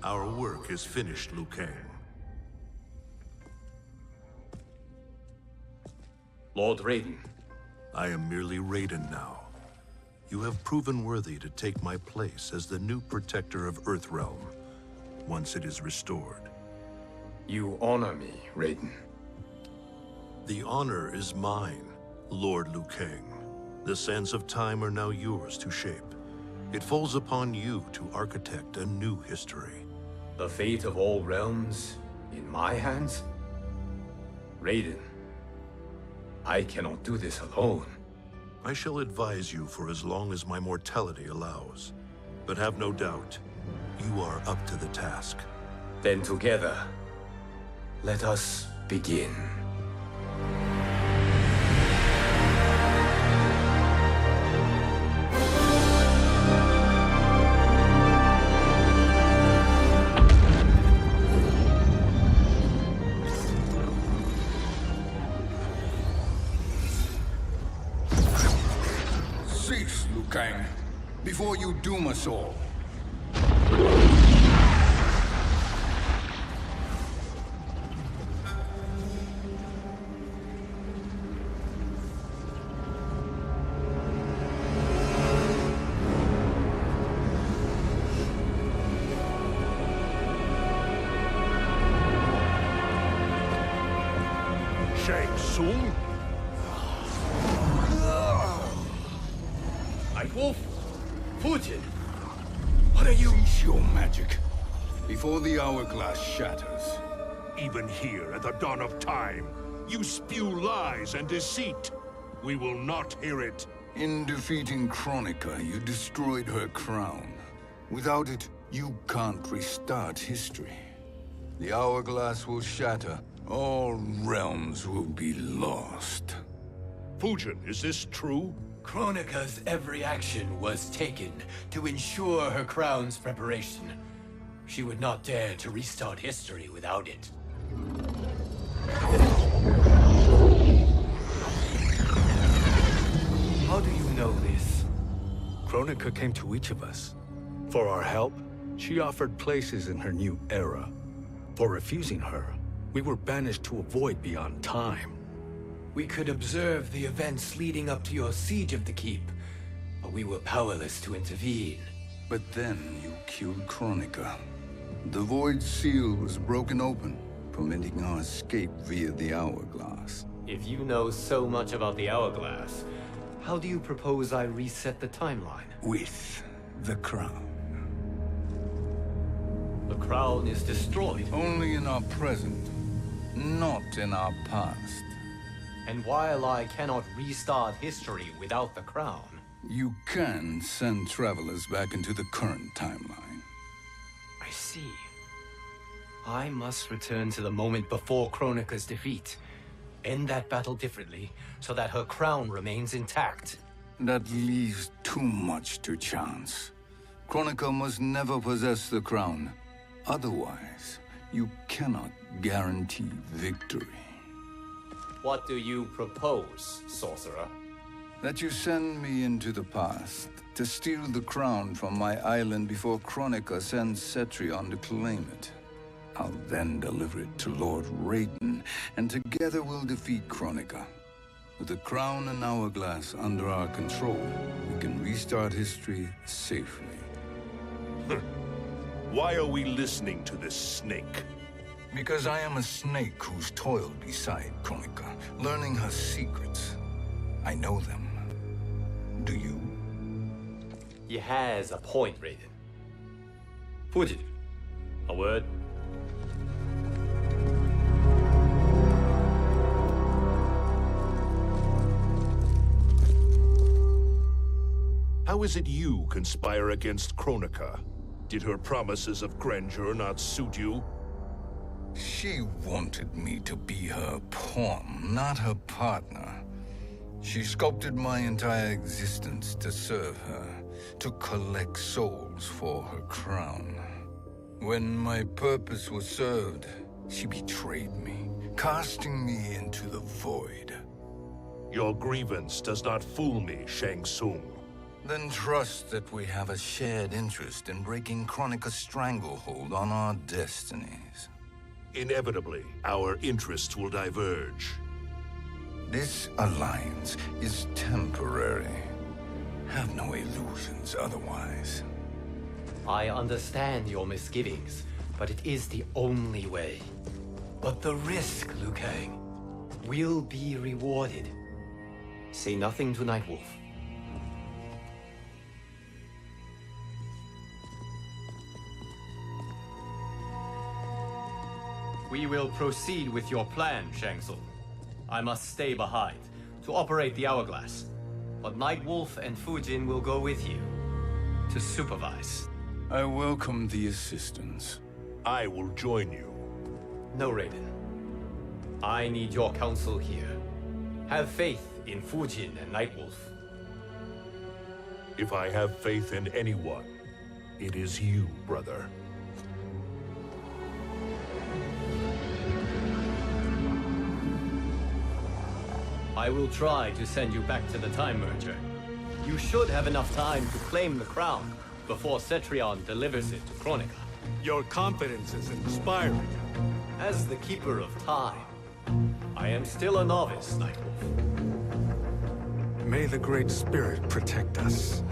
Our work is finished, Liu Kang. Lord Raiden, I am merely Raiden now. You have proven worthy to take my place as the new protector of Earthrealm, once it is restored. you honor me, Raiden. The honor is mine, Lord Liu Kang. The sands of time are now yours to shape. It falls upon you to architect a new history. The fate of all realms in my hands? Raiden, I cannot do this alone. I shall advise you for as long as my mortality allows. But have no doubt, you are up to the task. Then together, let us begin. Cease, Liu Kang, before you doom us all. Shang Tsung? Nightwolf? Fujin? What are you? Cease your magic, before the hourglass shatters. Even here at the dawn of time, you spew lies and deceit. We will not hear it. In defeating Kronika, you destroyed her crown. Without it, you can't restart history. The hourglass will shatter. All realms will be lost. Fujin, is this true? Kronika's every action was taken to ensure her crown's preparation. She would not dare to restart history without it. How do you know this? Kronika came to each of us. For our help, she offered places in her new era. For refusing her, we were banished to a void beyond time. We could observe the events leading up to your siege of the keep, but we were powerless to intervene. But then you killed Kronika. The Void Seal was broken open, permitting our escape via the hourglass. If you know so much about the hourglass, how do you propose I reset the timeline? With the crown. The crown is destroyed. Only in our present, not in our past. And while I cannot restart history without the crown, You can send travelers back into the current timeline. I see. I must return to the moment before Kronika's defeat. End that battle differently, so that her crown remains intact. That leaves too much to chance. Kronika must never possess the crown. Otherwise, you cannot guarantee victory. What do you propose, sorcerer? That you send me into the past to steal the crown from my island before Kronika sends Cetrion to claim it. I'll then deliver it to Lord Raiden, and together we'll defeat Kronika. With the crown and hourglass under our control, we can restart history safely. Why are we listening to this snake? Because I am a snake who's toiled beside Kronika, learning her secrets. I know them. Do you? He has a point, Raiden. Fujin, a word? How is it you conspire against Kronika? Did her promises of grandeur not suit you? She wanted me to be her pawn, not her partner. She sculpted my entire existence to serve her, to collect souls for her crown. When my purpose was served, she betrayed me, casting me into the void. Your grievance does not fool me, Shang Tsung. Then trust that we have a shared interest in breaking Kronika's stranglehold on our destinies. Inevitably, our interests will diverge. This alliance is temporary. Have no illusions otherwise. I understand your misgivings, but it is the only way. But the risk, Liu Kang, will be rewarded. Say nothing to Nightwolf. We will proceed with your plan, Shang Tsung. I must stay behind to operate the Hourglass. But Nightwolf and Fujin will go with you to supervise. I welcome the assistance. I will join you. No, Raiden. I need your counsel here. Have faith in Fujin and Nightwolf. If I have faith in anyone, it is you, brother. I will try to send you back to the Time Merger. You should have enough time to claim the crown before Cetrion delivers it to Kronika. Your confidence is inspiring. As the Keeper of Time, I am still a novice, Nightwolf. May the Great Spirit protect us.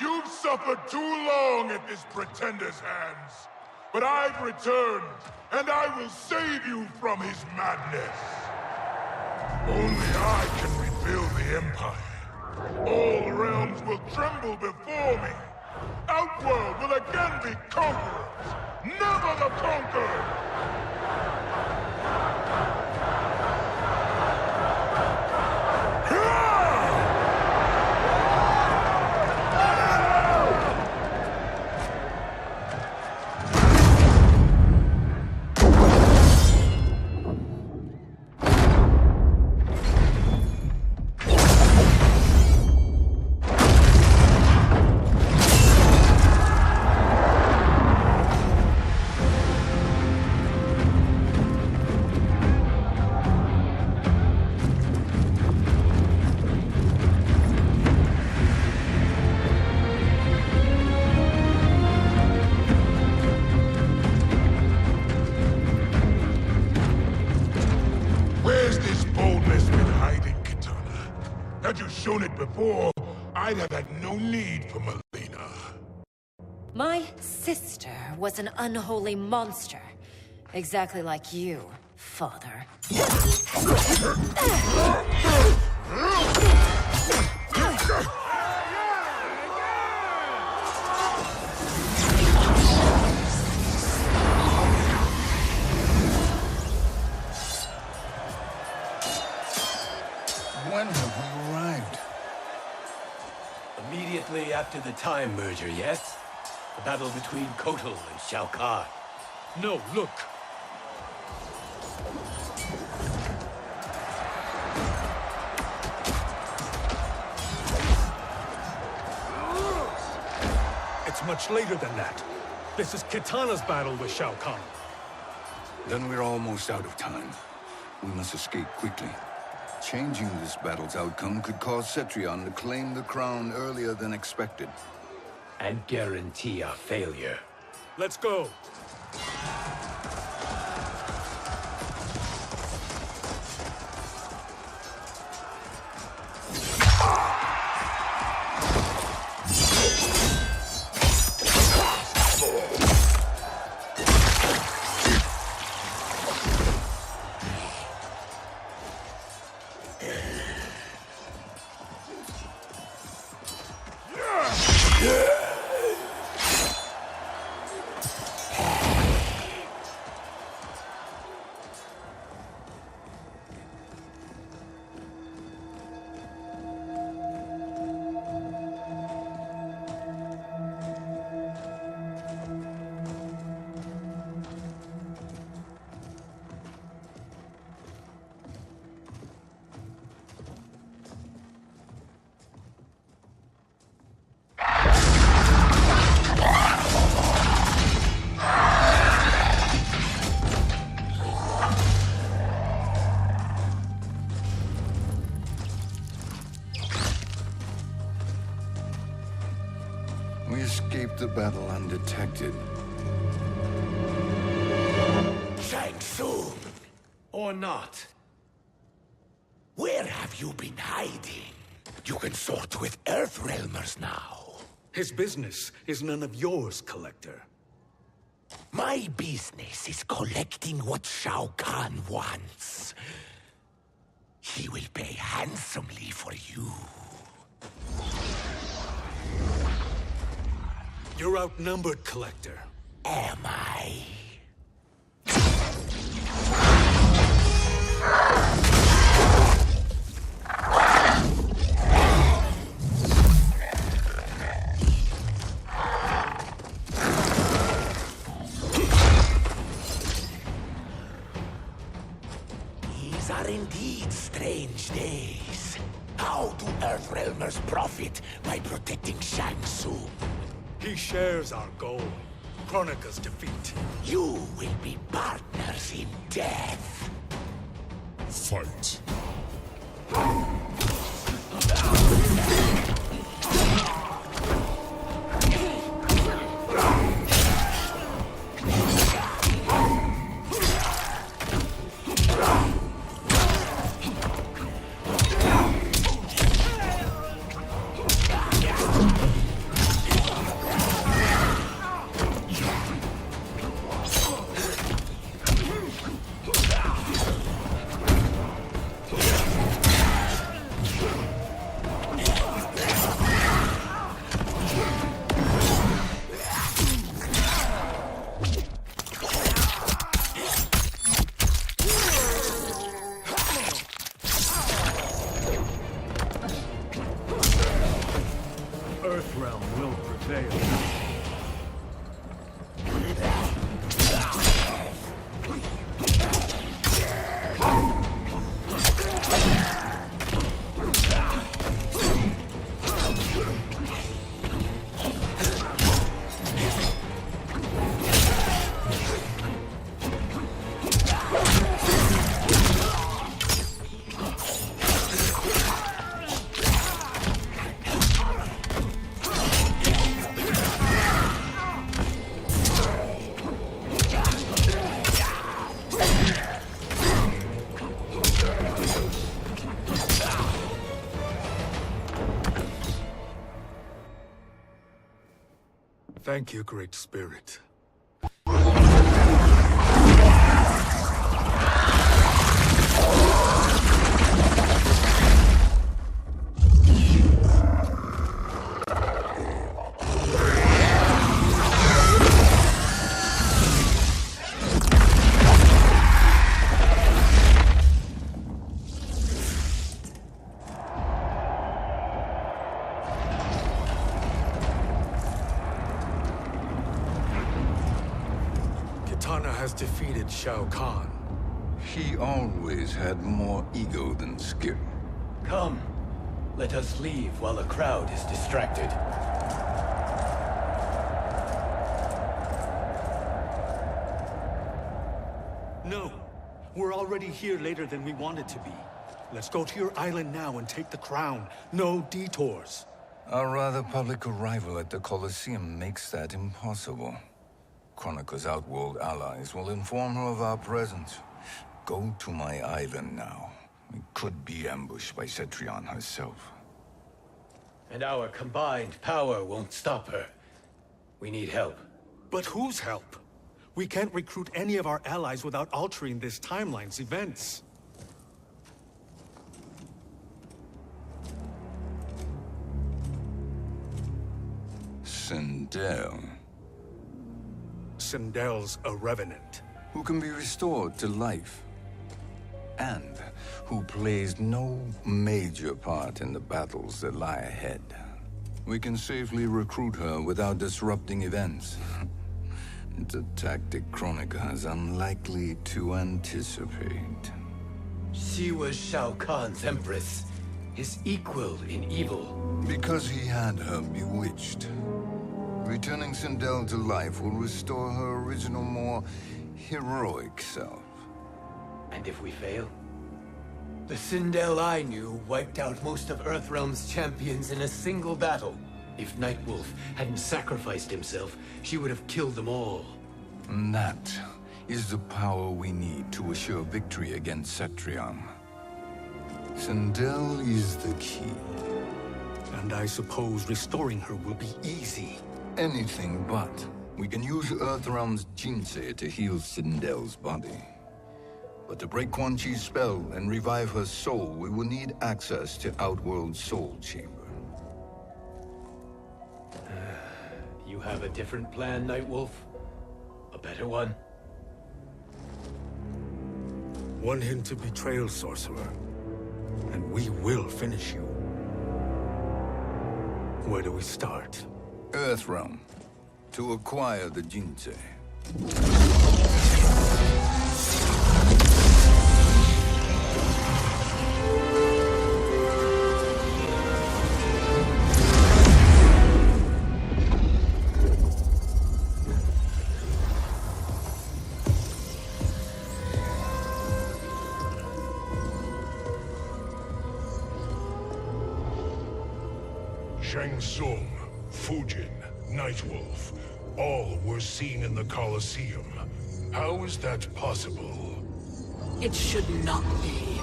You've suffered too long at this pretender's hands. But I've returned, and I will save you from his madness. Only I can rebuild the Empire. All realms will tremble before me. Outworld will again be conquerors, never the conquered! Had you shown it before, I'd have had no need for Melina. My sister was an unholy monster. Exactly like you, father. When have we arrived? Immediately after the Time Merger, yes? The battle between Kotal and Shao Kahn. No, look! It's much later than that. This is Kitana's battle with Shao Kahn. Then we're almost out of time. We must escape quickly. Changing this battle's outcome could cause Cetrion to claim the crown earlier than expected. And guarantee our failure. Let's go! escaped the battle undetected. Shang Tsung, Or not. where have you been hiding? You can sort with Earthrealmers now. His business is none of yours, Collector. My business is collecting what Shao Kahn wants. He will pay handsomely for you. You're outnumbered, Collector. Am I? These are indeed strange days. How do Earthrealmers profit by protecting Shang Tsung? He shares our goal. Kronika's defeat. You will be partners in death. Fight. Earthrealm will prevail. Thank you, Great Spirit. Kitana has defeated Shao Kahn. He always had more ego than skill. Come, let us leave while the crowd is distracted. No, we're already here later than we wanted to be. Let's go to your island now and take the crown. No detours. Our rather public arrival at the Colosseum makes that impossible. Kronika's outworld allies will inform her of our presence. Go to my island now. We could be ambushed by Cetrion herself. And our combined power won't stop her. We need help. But whose help? We can't recruit any of our allies without altering this timeline's events. Sindel, Sindel's a revenant. who can be restored to life, and who plays no major part in the battles that lie ahead. We can safely recruit her without disrupting events. It's a tactic Kronika is unlikely to anticipate. She was Shao Kahn's empress, his equal in evil. Because he had her bewitched. Returning Sindel to life will restore her original, more heroic self. And if we fail? The Sindel I knew wiped out most of Earthrealm's champions in a single battle. If Nightwolf hadn't sacrificed himself, she would have killed them all. And that is the power we need to assure victory against Cetrion. Sindel is the key. And I suppose restoring her will be easy. Anything but. We can use Earthrealm's Jinsei to heal Sindel's body. But to break Quan Chi's spell and revive her soul, we will need access to Outworld's Soul Chamber. You have a different plan, Nightwolf? A better one? Want him to betray Sorcerer, and we will finish you. Where do we start? Earthrealm. To acquire the Jinsei. Shang Tsung, Fujin, Nightwolf, all were seen in the Colosseum. How is that possible? It should not be.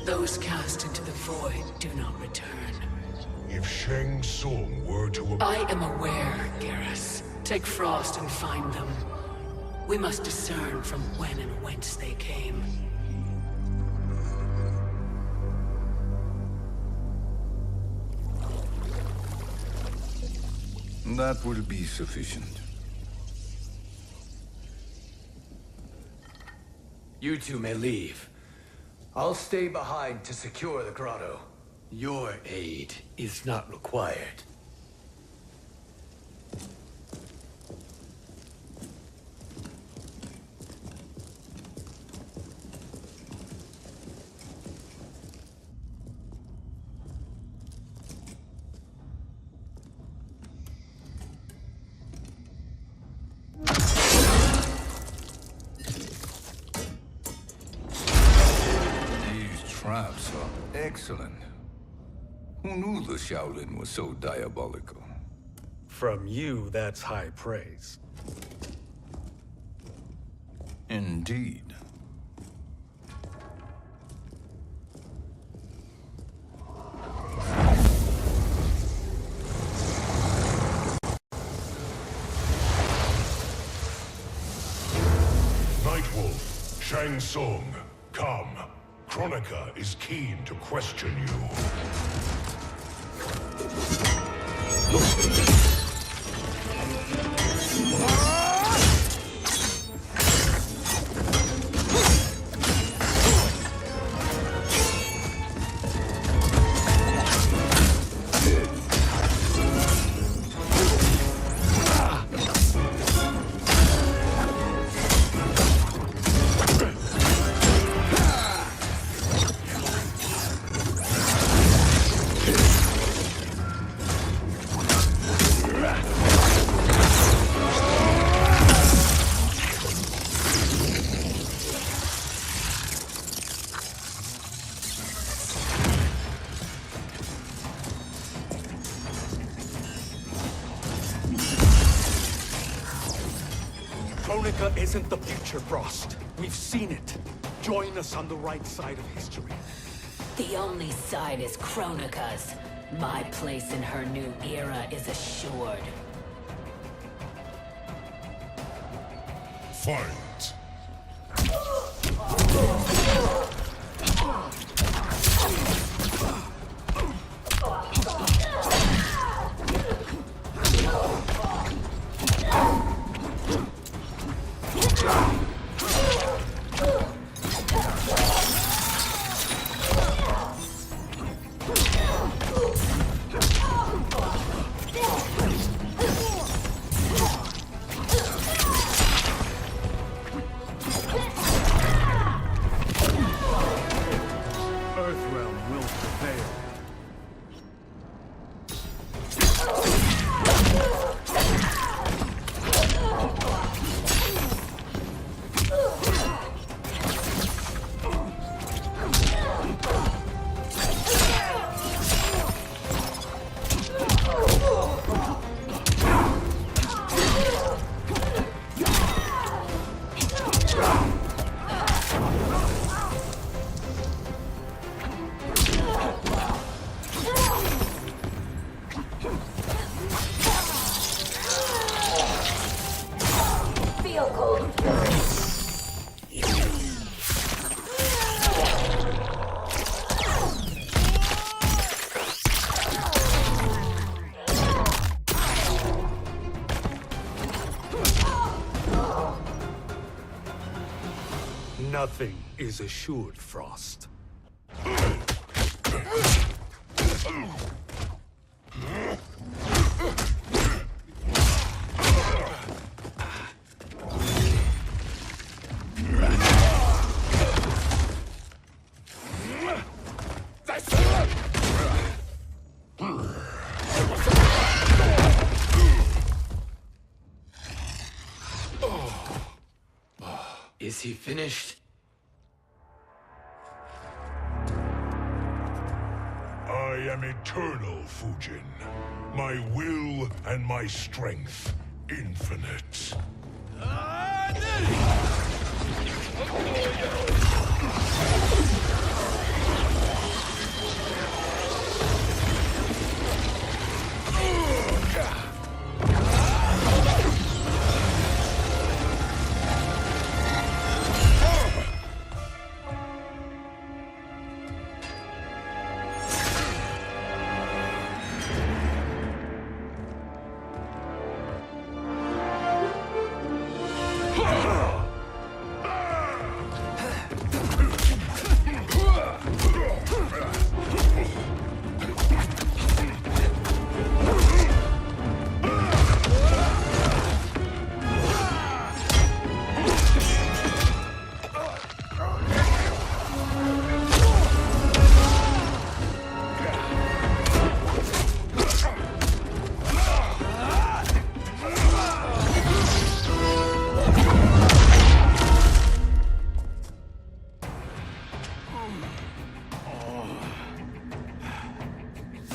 Those cast into the void do not return. If Shang Tsung were to... I am aware, Garrus. Take Frost and find them. We must discern from when and whence they came. That will be sufficient. You two may leave. I'll stay behind to secure the grotto. Your aid is not required. Traps are excellent. Who knew the Shaolin was so diabolical? From you, that's high praise. Indeed. Nightwolf, Shang Tsung, come. Kronika is keen to question you. Kronika isn't the future, Frost. We've seen it. Join us on the right side of history. The only side is Kronika's. My place in her new era is assured. Fight! Earthrealm will prevail. Nothing is assured, Frost. Is he finished? I am eternal, Fujin. My will and my strength infinite.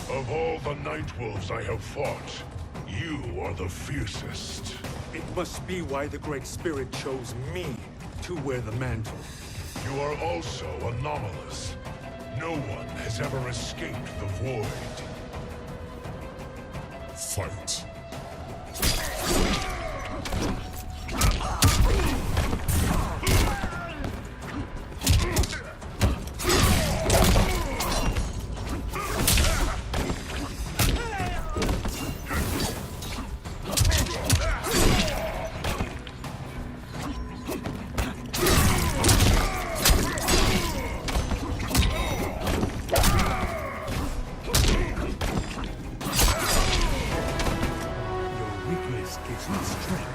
Of all the Nightwolves I have fought, you are the fiercest. It must be why the Great Spirit chose me to wear the mantle. You are also anomalous. No one has ever escaped the void. Fight. Gives me strength.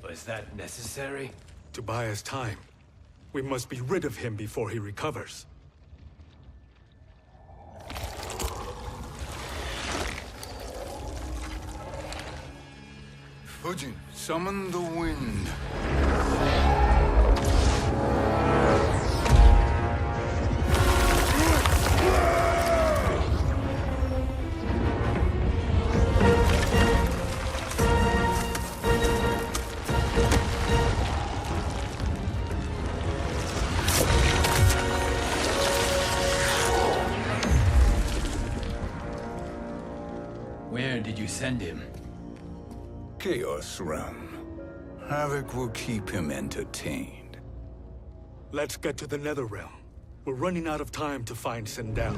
Was that necessary? To buy us time. We must be rid of him before he recovers. Fujin, summon the wind. Where did you send him? Chaos Realm. Havoc will keep him entertained. Let's get to the Netherrealm. We're running out of time to find Sindel.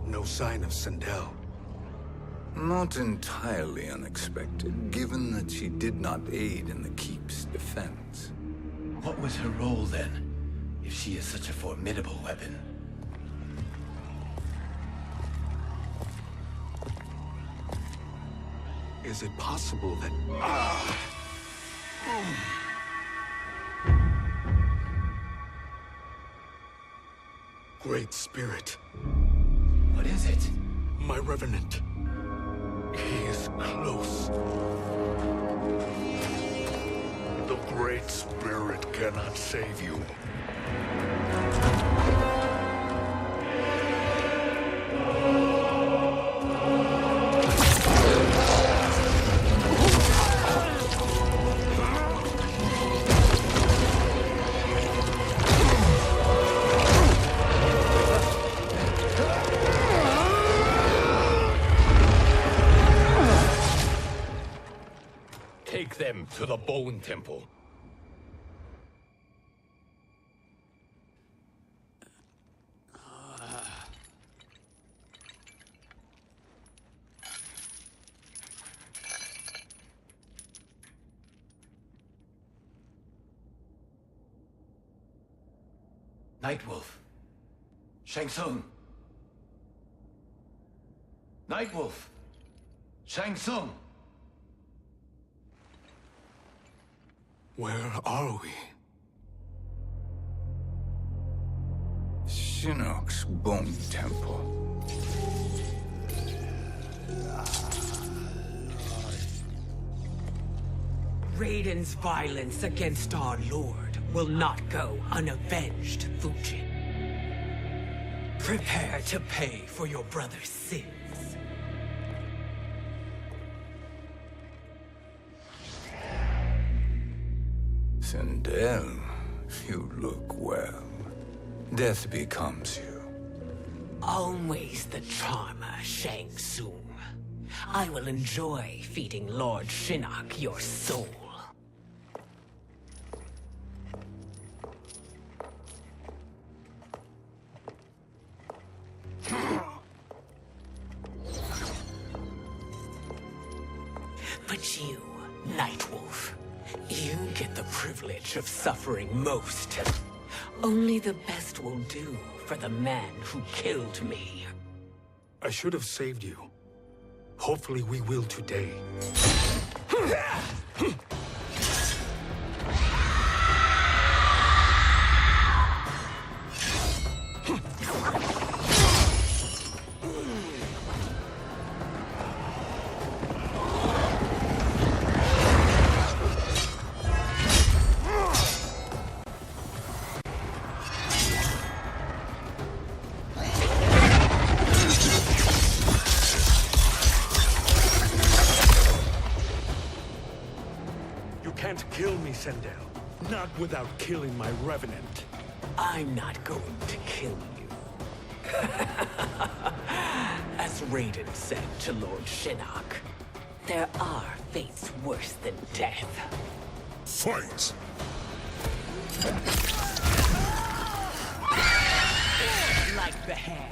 No sign of Sindel. Not entirely unexpected, given that she did not aid in the keep's defense. What was her role then, if she is such a formidable weapon? Is it possible that... Great Spirit. What is it? My Revenant. He is close. The Great Spirit cannot save you. Take them to the Bone Temple. Nightwolf. Shang Tsung. Nightwolf. Shang Tsung. Where are we? Shinnok's Bone Temple. Raiden's violence against our lord will not go unavenged, Fujin. Prepare to pay for your brother's sins. Sindel, you look well. Death becomes you. Always the charmer, Shang Tsung. I will enjoy feeding Lord Shinnok your soul. But you, Nightwolf, you get the privilege of suffering most. Only the best will do for the man who killed me. I should have saved you. Hopefully we will today. Can't kill me, Sindel. Not without killing my Revenant. I'm not going to kill you. As Raiden said to Lord Shinnok, there are fates worse than death. Fight! Like the hand.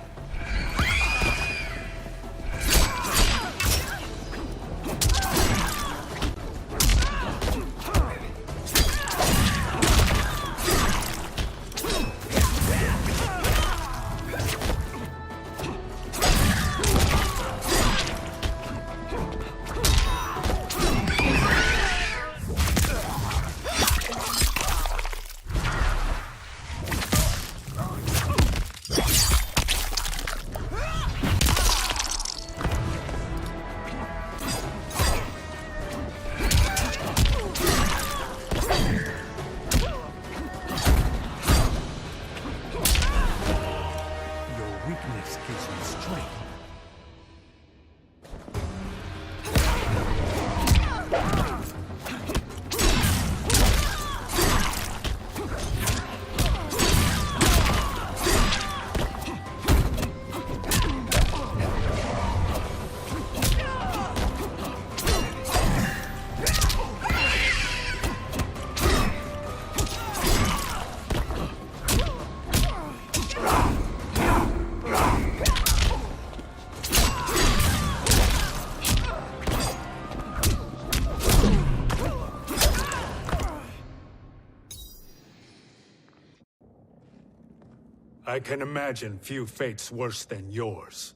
I can imagine few fates worse than yours.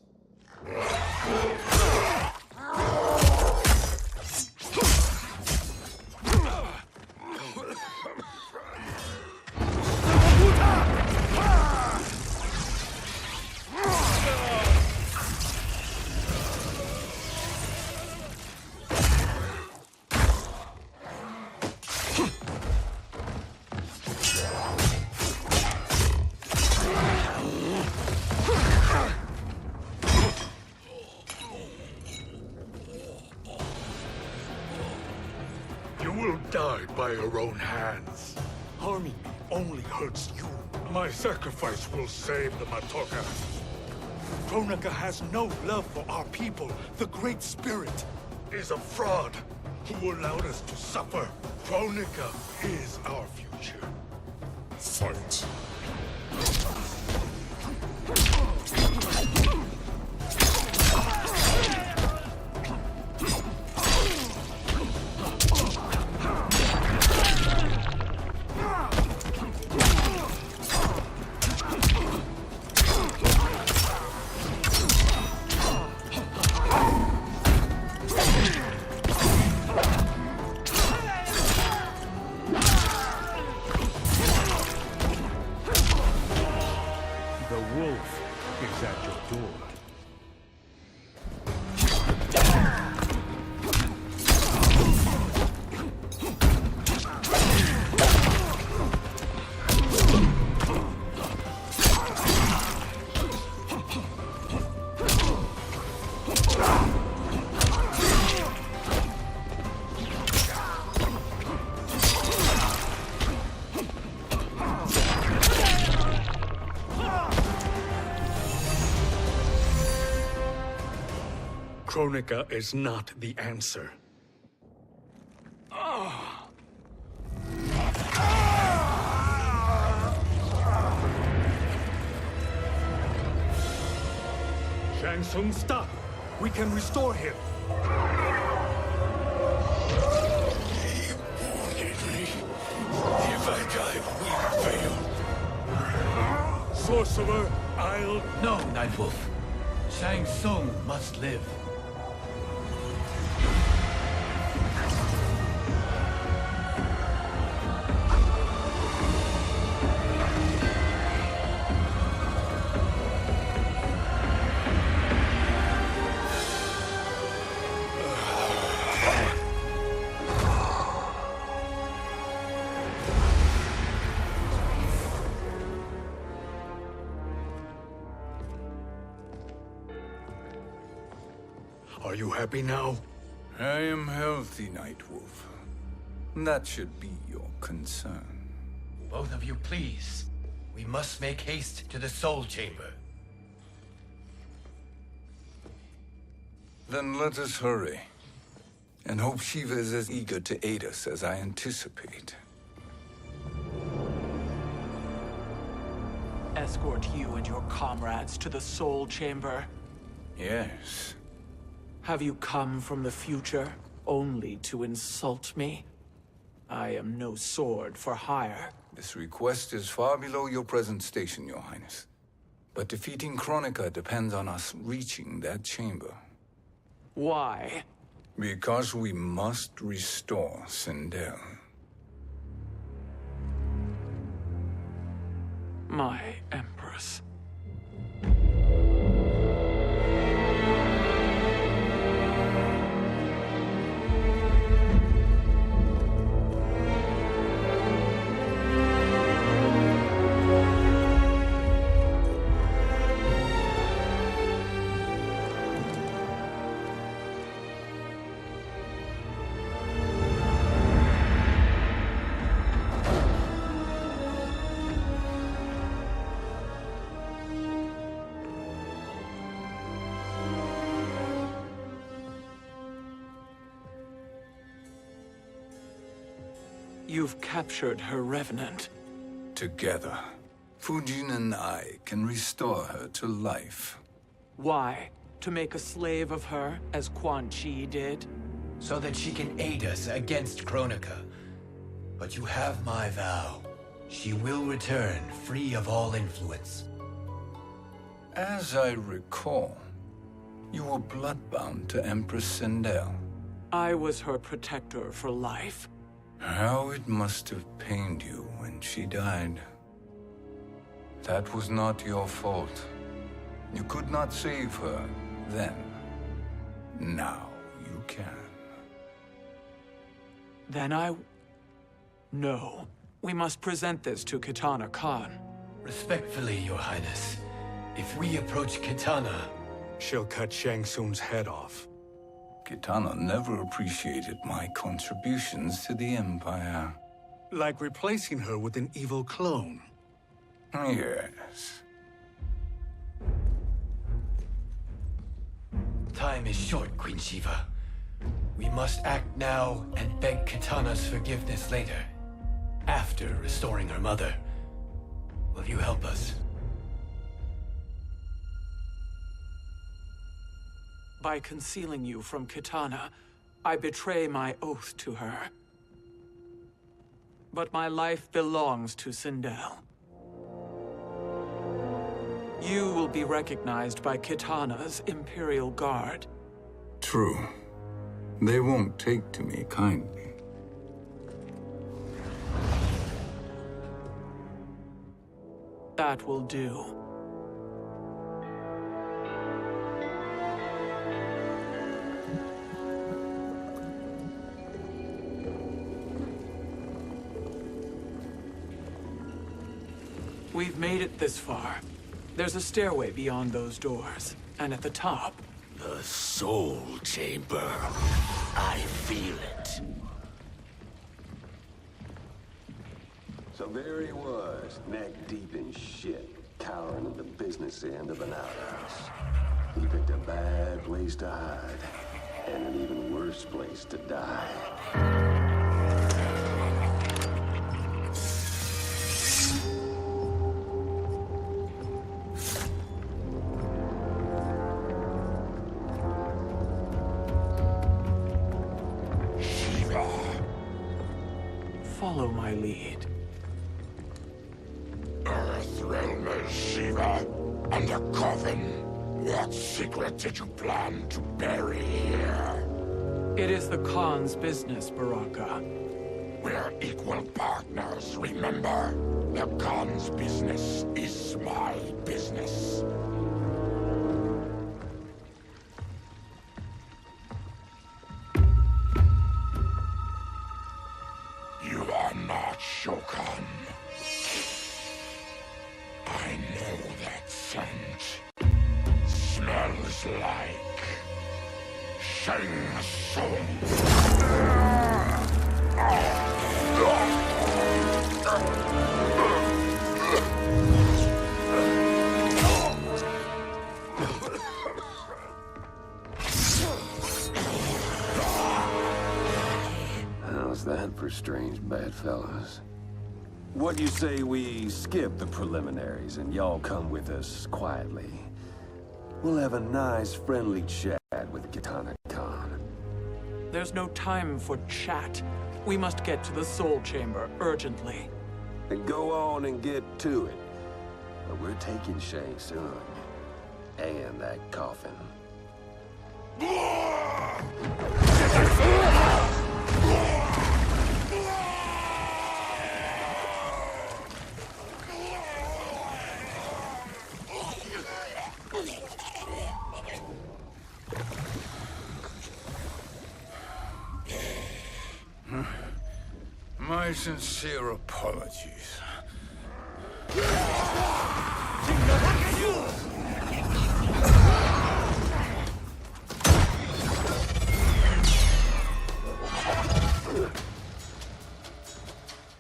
You will die by your own hands. Harming me only hurts you. My sacrifice will save the Matoka. Kronika has no love for our people. The Great Spirit is a fraud who allowed us to suffer. Kronika is our future. Fight. The wolf is at your door. Kronika is not the answer. Shang Tsung, stop! We can restore him. He wanted me. If I die, we fail. Sorcerer, I'll... No, Nightwolf. Shang Tsung must live. Are you happy now? I am healthy, Nightwolf. That should be your concern. Both of you, please. We must make haste to the Soul Chamber. Then let us hurry. And hope Shiva is as eager to aid us as I anticipate. Escort you and your comrades to the Soul Chamber. Yes. Have you come from the future only to insult me? I am no sword for hire. This request is far below your present station, Your Highness. But defeating Kronika depends on us reaching that chamber. Why? Because we must restore Sindel. My Empress. You've captured her revenant. Together, Fujin and I can restore her to life. Why? To make a slave of her, as Quan Chi did? So that she can aid us against Kronika. But you have my vow. She will return free of all influence. As I recall, you were bloodbound to Empress Sindel. I was her protector for life. How it must have pained you when she died. That was not your fault. You could not save her then. Now you can. Then No. We must present this to Kitana Khan. Respectfully, Your Highness, if we approach Kitana, She'll cut Shang Tsung's head off. Kitana never appreciated my contributions to the Empire. Like replacing her with an evil clone. Yes. time is short, Queen Shiva. We must act now and beg Kitana's forgiveness later, after restoring her mother. Will you help us? By concealing you from Kitana, I betray my oath to her. But my life belongs to Sindel. You will be recognized by Kitana's Imperial Guard. True. They won't take to me kindly. That will do. We've made it this far. There's a stairway beyond those doors, and at the top... The Soul Chamber. I feel it. So there he was, neck deep in shit, cowering at the business end of an outhouse. He picked a bad place to hide, and an even worse place to die. Follow my lead. Earthrealmer Shiva, and a coffin. What secret did you plan to bury here? It is the Khan's business, Baraka. We're equal partners, remember? The Khan's business is my business. You are not Shokan. I know that scent. Smells like Shang Tsung. How's that for strange bedfellows? What do you say we skip the preliminaries and y'all come with us quietly? We'll have a nice, friendly chat with Kitana Khan. There's no time for chat. We must get to the Soul Chamber urgently. And go on and get to it. But we're taking Shang Tsung. And that coffin. My sincere apologies.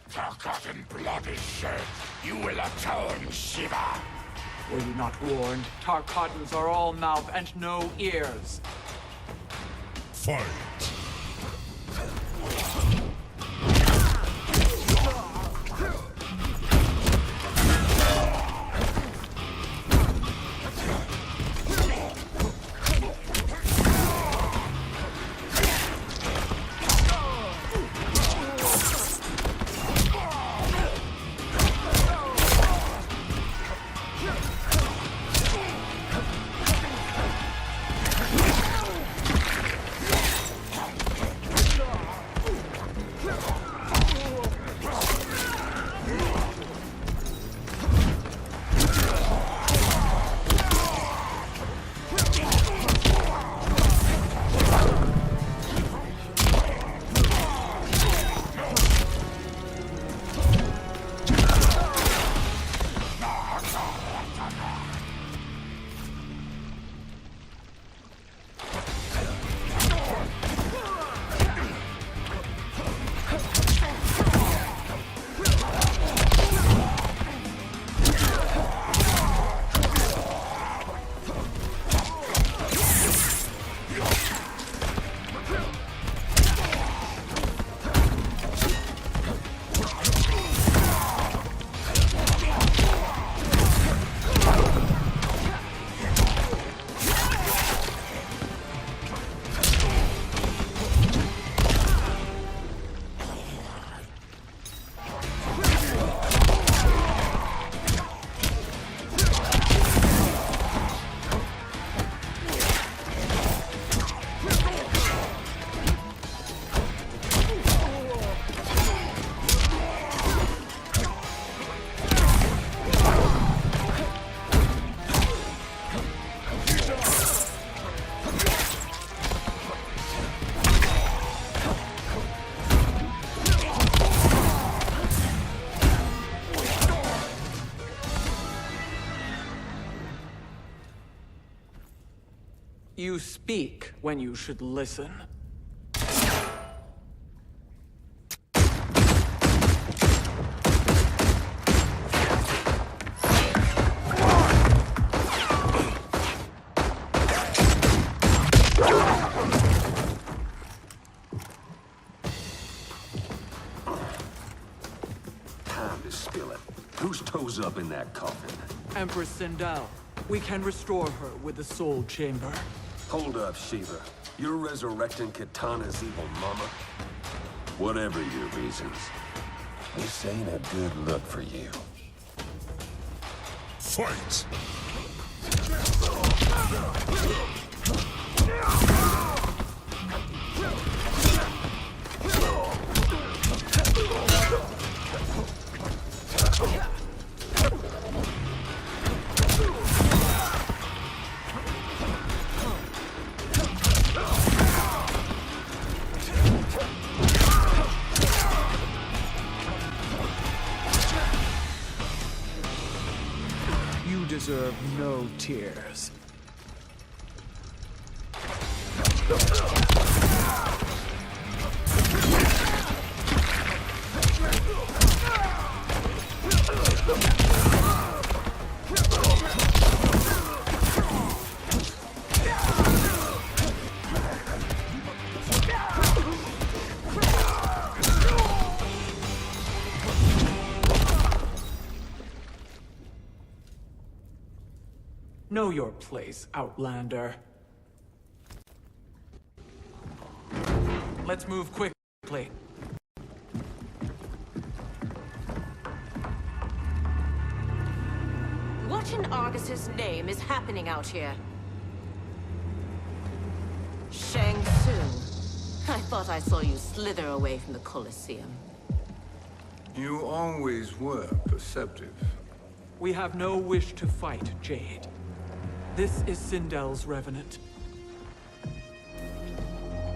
Forgotten blood is shed. You will atone, Shiva. Were you not warned? Tarkatans are all mouth and no ears. Fight! You speak when you should listen. Time to spill it. Whose toes up in that coffin? Empress Sindel. We can restore her with the Soul Chamber. Hold up, Shiva. You're resurrecting Kitana's evil mama? Whatever your reasons, this ain't a good look for you. Fight! You deserve no tears. Know your place, Outlander. Let's move quickly. What in Argus's name is happening out here? Shang Tsung. I thought I saw you slither away from the Colosseum. You always were perceptive. We have no wish to fight, Jade. This is Sindel's Revenant.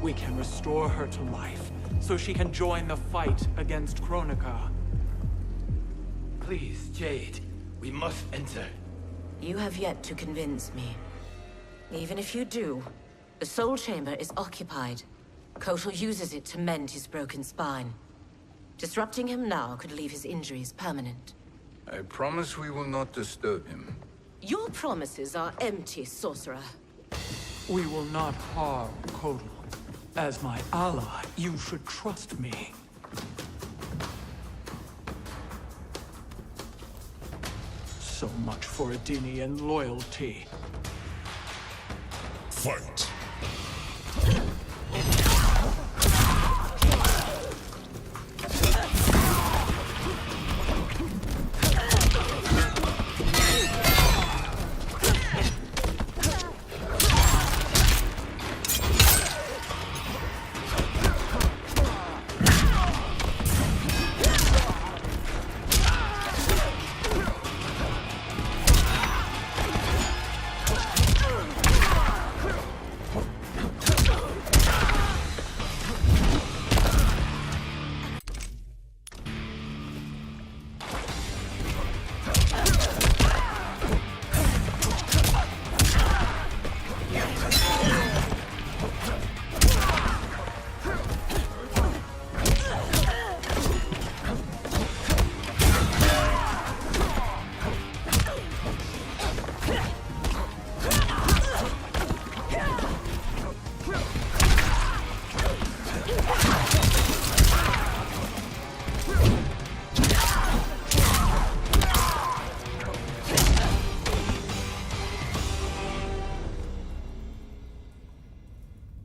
We can restore her to life, so she can join the fight against Kronika. Please, Jade, we must enter. You have yet to convince me. Even if you do, the Soul Chamber is occupied. Kotal uses it to mend his broken spine. Disrupting him now could leave his injuries permanent. I promise we will not disturb him. Your promises are empty, sorcerer. We will not harm Kotal. As my ally, you should trust me. So much for Adenian loyalty. Fight!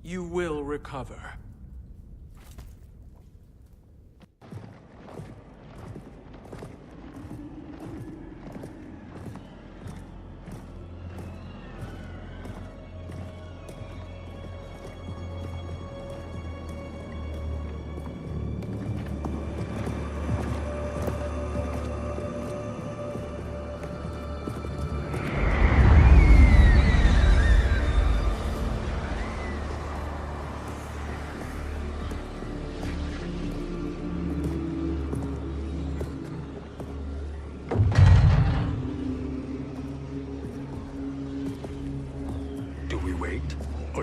You will recover.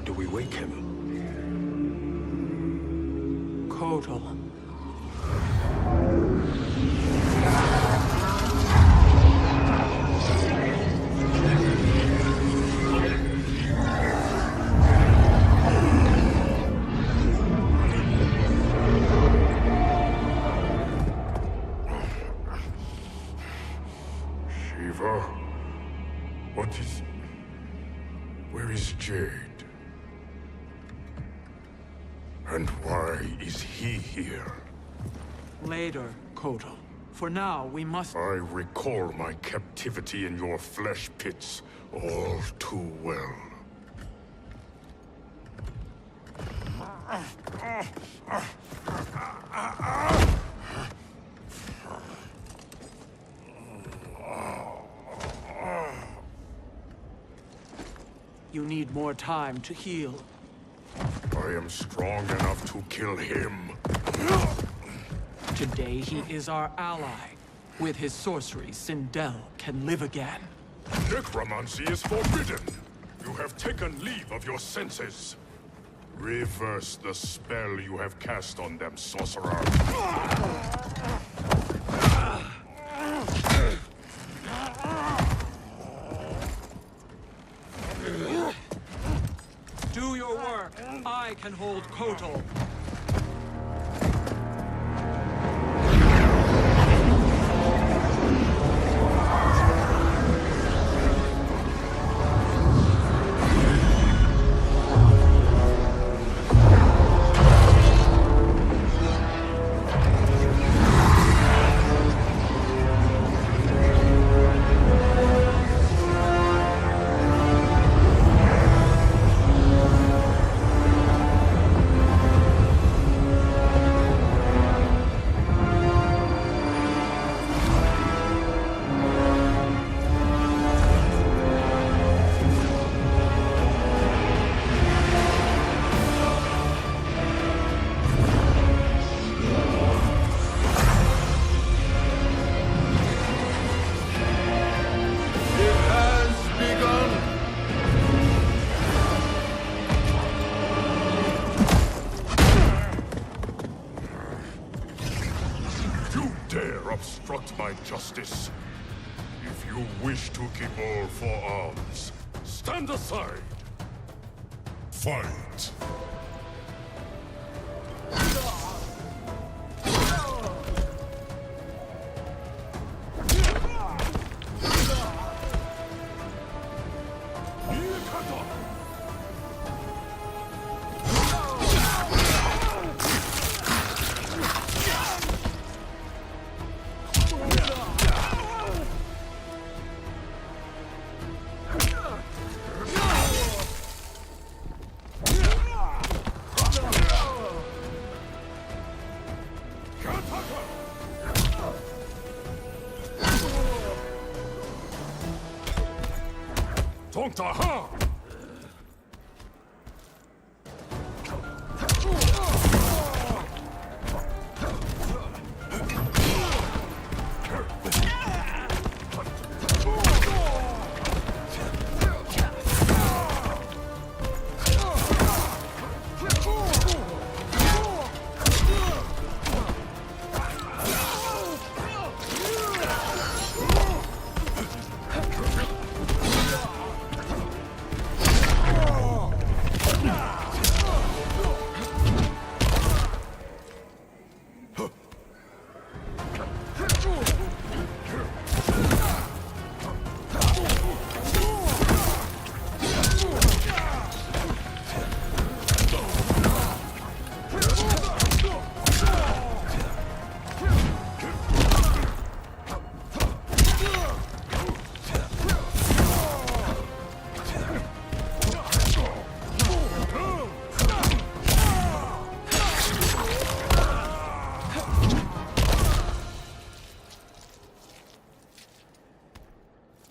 How do we wake him? Kotal. Shiva? What is... Where is Jade? And why is he here? Later, Kotal. For now, we must... I recall my captivity in your flesh pits all too well. You need more time to heal. I am strong enough to kill him. Today he is our ally. With his sorcery, Sindel can live again. Necromancy is forbidden. You have taken leave of your senses. Reverse the spell you have cast on them, sorcerer. Do your work. I can hold Kotal. Obstruct my justice. If you wish to keep all four arms, stand aside. Fight. Tontaha!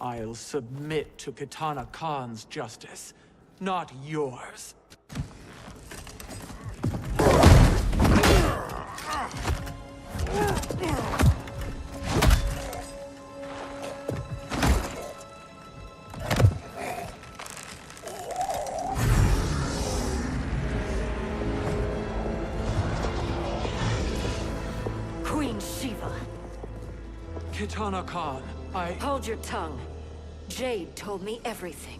I'll submit to Kitana Khan's justice, not yours. Kitana Khan, Hold your tongue. Jade told me everything.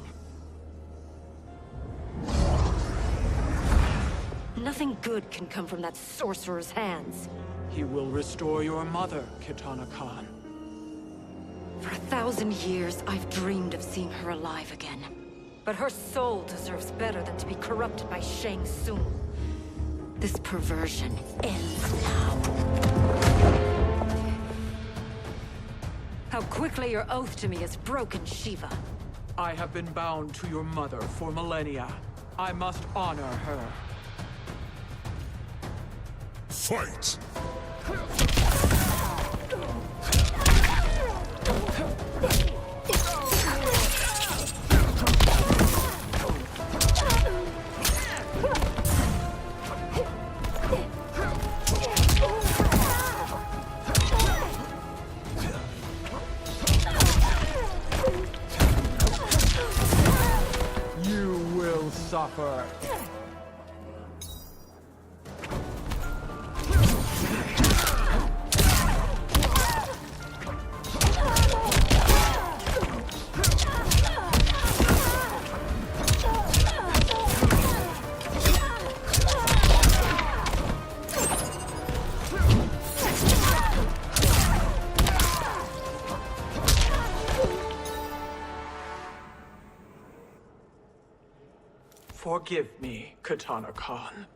Nothing good can come from that sorcerer's hands. He will restore your mother, Kitana Khan. For 1,000 years, I've dreamed of seeing her alive again. But her soul deserves better than to be corrupted by Shang Tsung. This perversion ends now. How quickly your oath to me is broken, Shiva. I have been bound to your mother for millennia. I must honor her. Fight! You will suffer. Forgive me, Kitana Khan.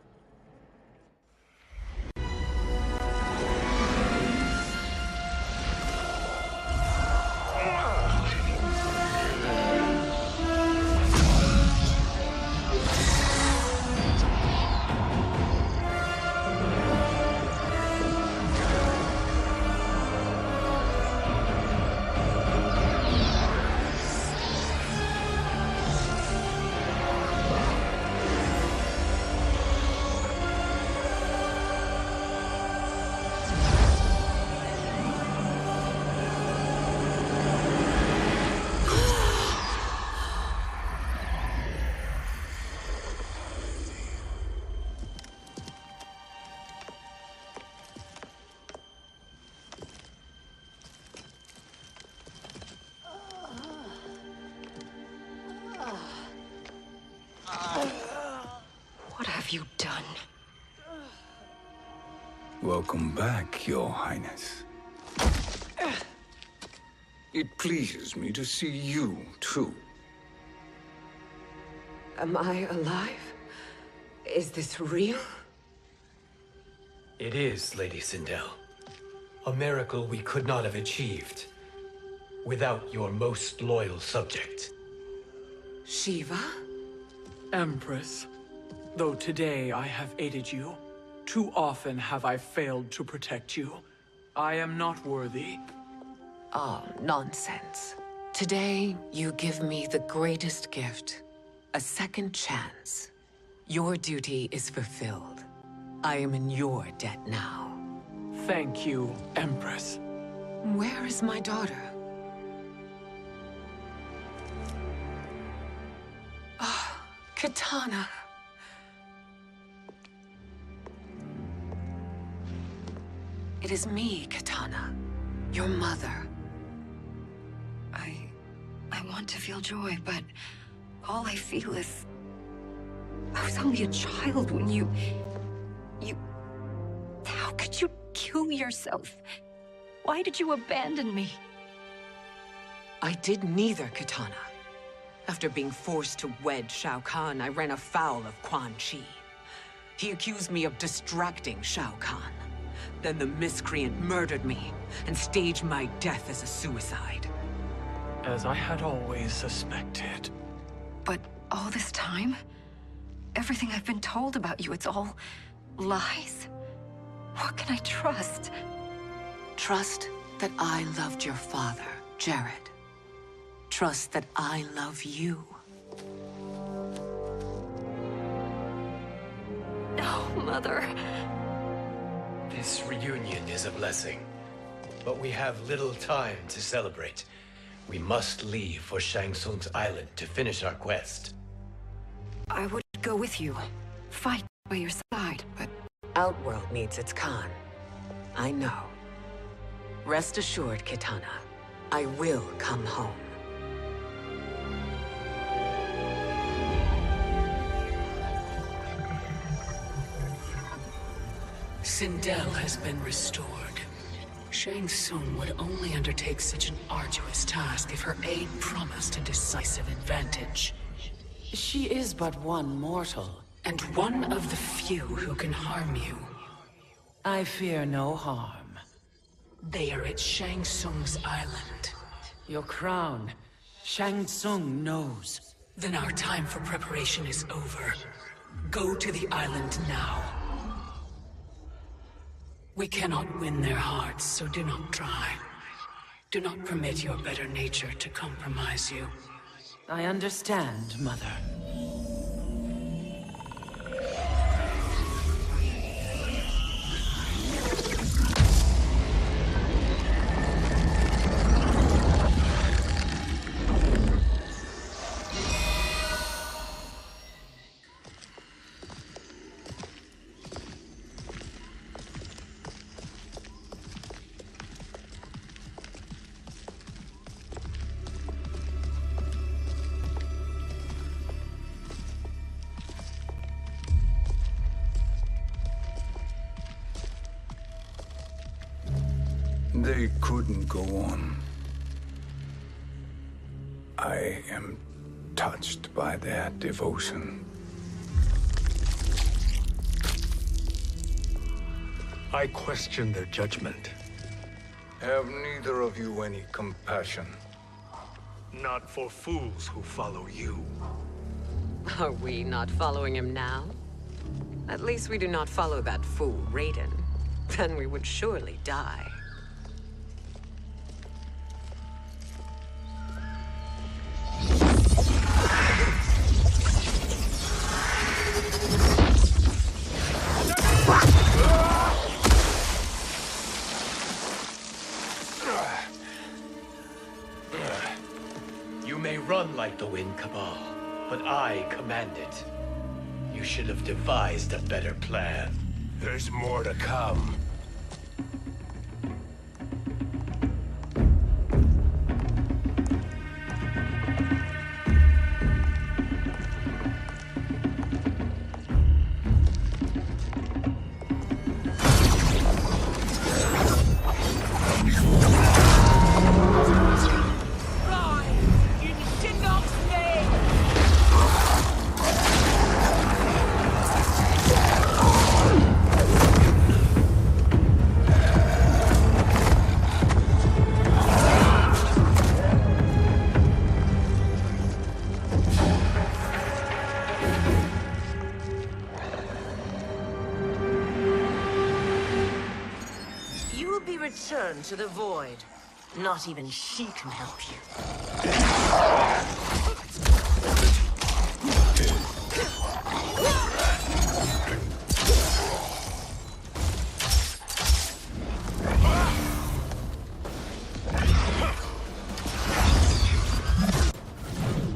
What have you done? Welcome back, Your Highness. It pleases me to see you, too. Am I alive? Is this real? It is, Lady Sindel. A miracle we could not have achieved without your most loyal subject. Shiva? Empress, though today I have aided you, too often have I failed to protect you. I am not worthy. Oh, nonsense. Today, you give me the greatest gift. A second chance. Your duty is fulfilled. I am in your debt now. Thank you, Empress. Where is my daughter? Ah, Kitana. It is me, Kitana. Your mother. I want to feel joy, but all I feel is... I was only a child when you... How could you kill yourself? Why did you abandon me? I did neither, Kitana. After being forced to wed Shao Kahn, I ran afoul of Quan Chi. He accused me of distracting Shao Kahn. Then the miscreant murdered me and staged my death as a suicide. As I had always suspected. But all this time? Everything I've been told about you, it's all lies? What can I trust? Trust that I loved your father, Jared. Trust that I love you. Oh, Mother. This reunion is a blessing, but we have little time to celebrate. We must leave for Shang Tsung's island to finish our quest. I would go with you, fight by your side, but... Outworld needs its Khan. I know. Rest assured, Kitana. I will come home. Sindel has been restored. Shang Tsung would only undertake such an arduous task if her aid promised a decisive advantage. She is but one mortal, and one of the few who can harm you. I fear no harm. They are at Shang Tsung's island. Your crown. Shang Tsung knows. Then our time for preparation is over. Go to the island now. We cannot win their hearts, so do not try. Do not permit your better nature to compromise you. I understand, Mother. They couldn't go on. I am touched by their devotion. I question their judgment. Have neither of you any compassion? Not for fools who follow you. Are we not following him now? At least we do not follow that fool, Raiden. Then we would surely die. You may run like the wind, Cabal, but I command it. You should have devised a better plan. There's more to come. Return to the void. Not even she can help you.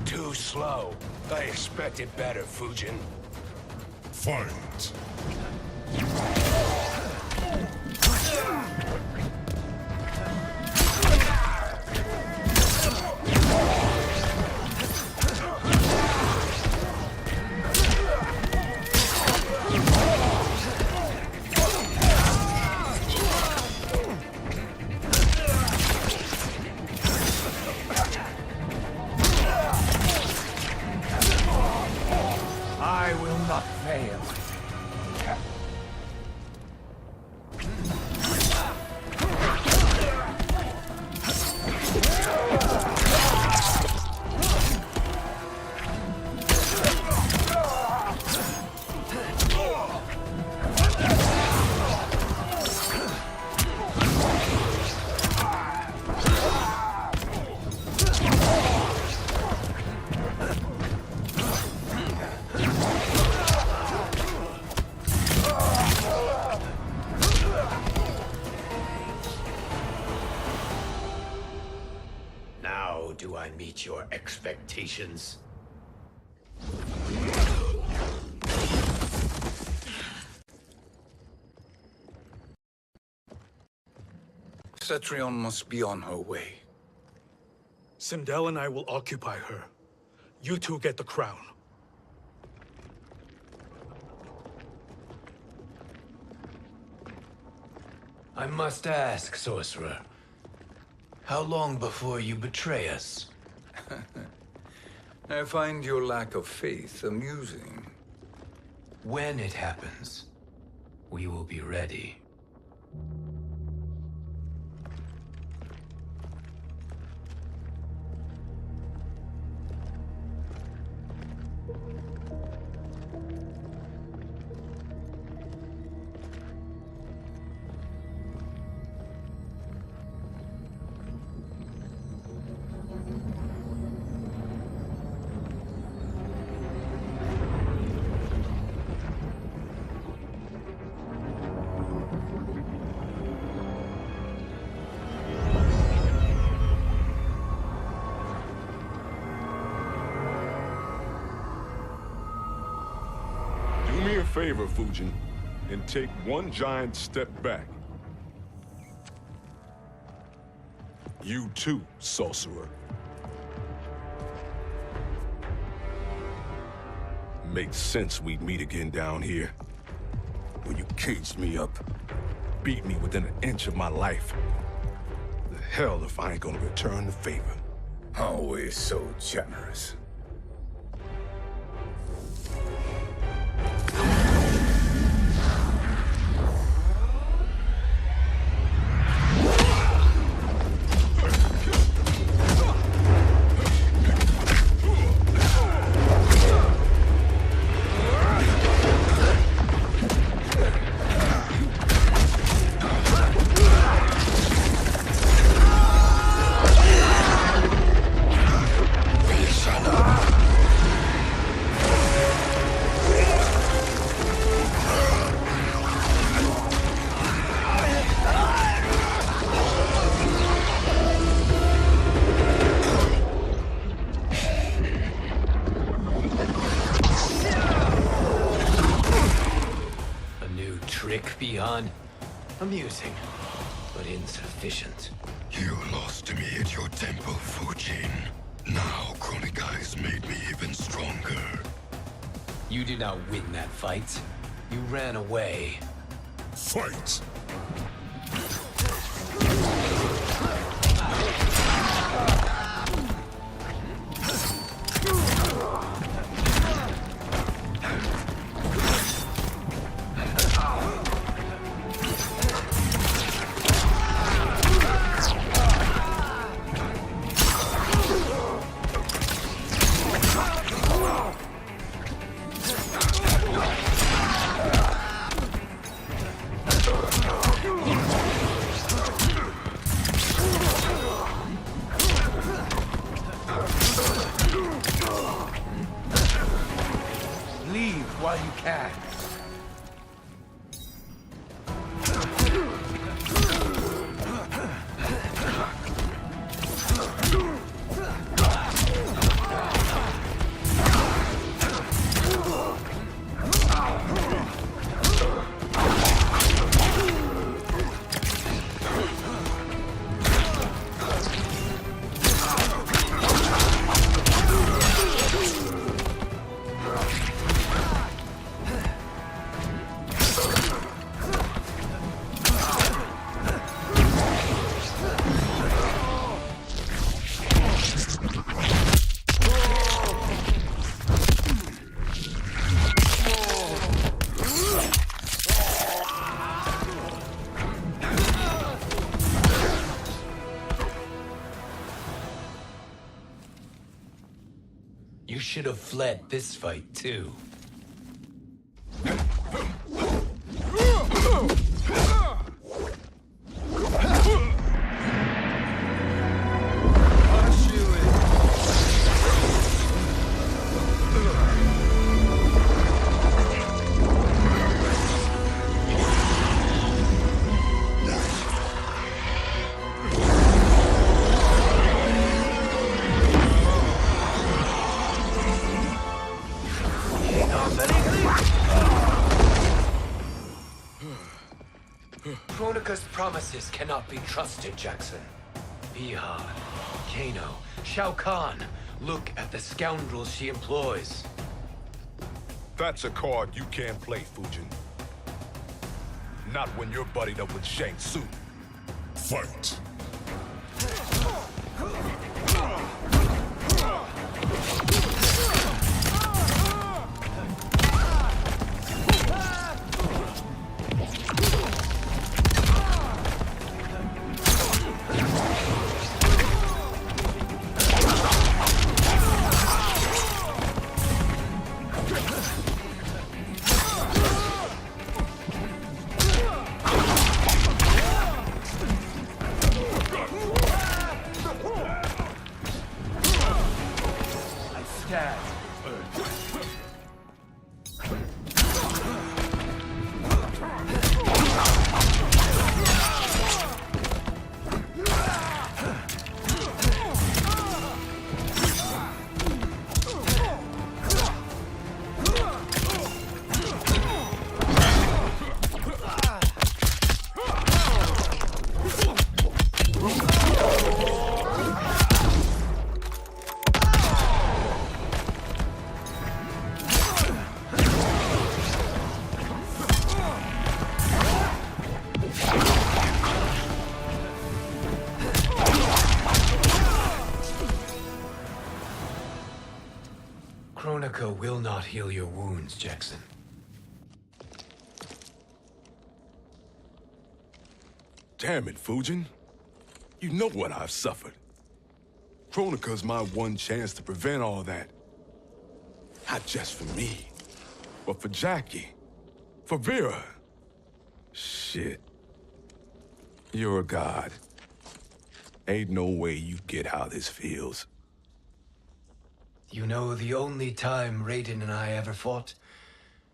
Too slow. I expected better, Fujin. Fight. I will not fail. Now do I meet your expectations? Cetrion must be on her way. Sindel and I will occupy her. You two get the crown. I must ask, sorcerer. How long before you betray us? I find your lack of faith amusing. When it happens, we will be ready. Do me a favor, Fujin, and take one giant step back. You too, sorcerer. Makes sense we'd meet again down here. When you caged me up, beat me within an inch of my life. The hell if I ain't gonna return the favor. Always so generous. Beyond amusing, but insufficient. You lost to me at your temple, Fujin. Now Kronika has made me even stronger. You did not win that fight. You ran away. Fight! Leave while you can. You should have fled this fight, too. promises cannot be trusted, Jackson. Bihar, Kano, Shao Kahn. Look at the scoundrels she employs. That's a card you can't play, Fujin. Not when you're buddied up with Shang Tsung. Fight! Kronika will not heal your wounds, Jackson. Damn it, Fujin. You know what I've suffered. Kronika's my one chance to prevent all that. Not just for me, but for Jackie, for Vera. Shit. You're a god. Ain't no way you get how this feels. You know the only time Raiden and I ever fought?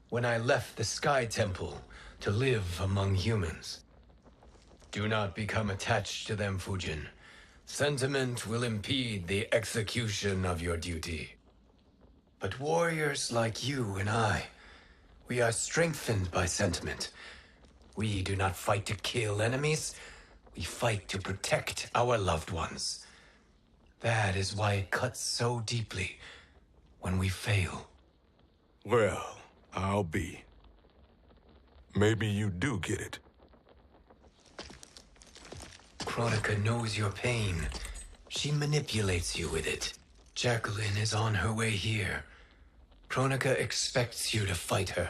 When I left the Sky Temple to live among humans. Do not become attached to them, Fujin. Sentiment will impede the execution of your duty. But warriors like you and I, we are strengthened by sentiment. We do not fight to kill enemies. We fight to protect our loved ones. That is why it cuts so deeply when we fail. Well, I'll be. Maybe you do get it. Kronika knows your pain. She manipulates you with it. Jacqueline is on her way here. Kronika expects you to fight her.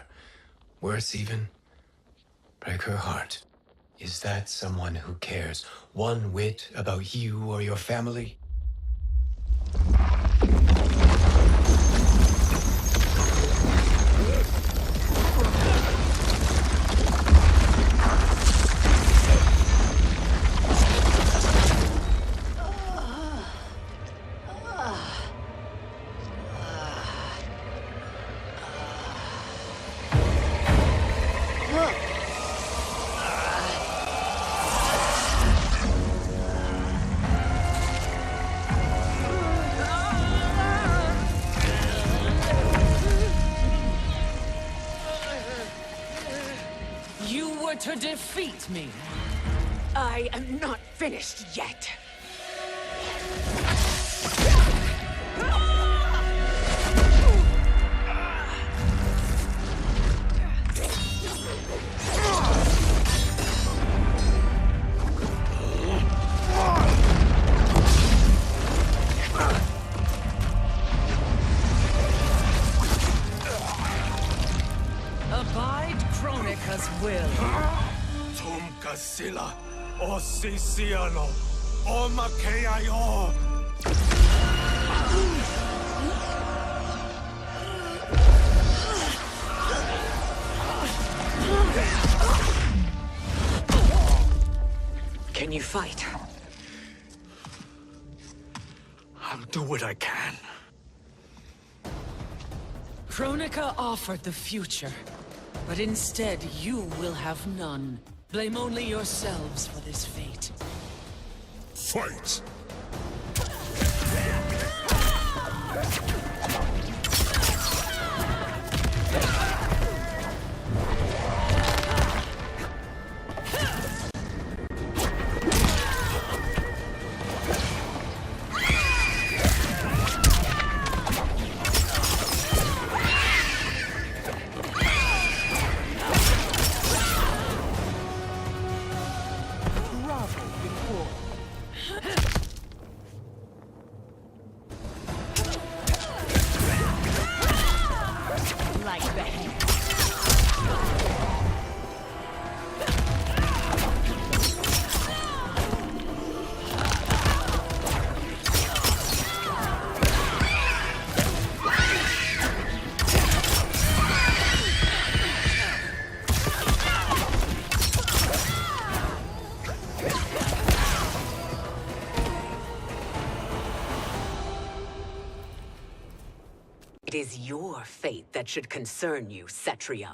Worse even, break her heart. Is that someone who cares one whit about you or your family? To defeat me. I am not finished yet. Abide Kronika's will. Sila, o Sisiano, o Makeayo. Can you fight? I'll do what I can. Kronika offered the future, but instead you will have none. Blame only yourselves for this fate. Fight! It is your fate that should concern you, Cetrion.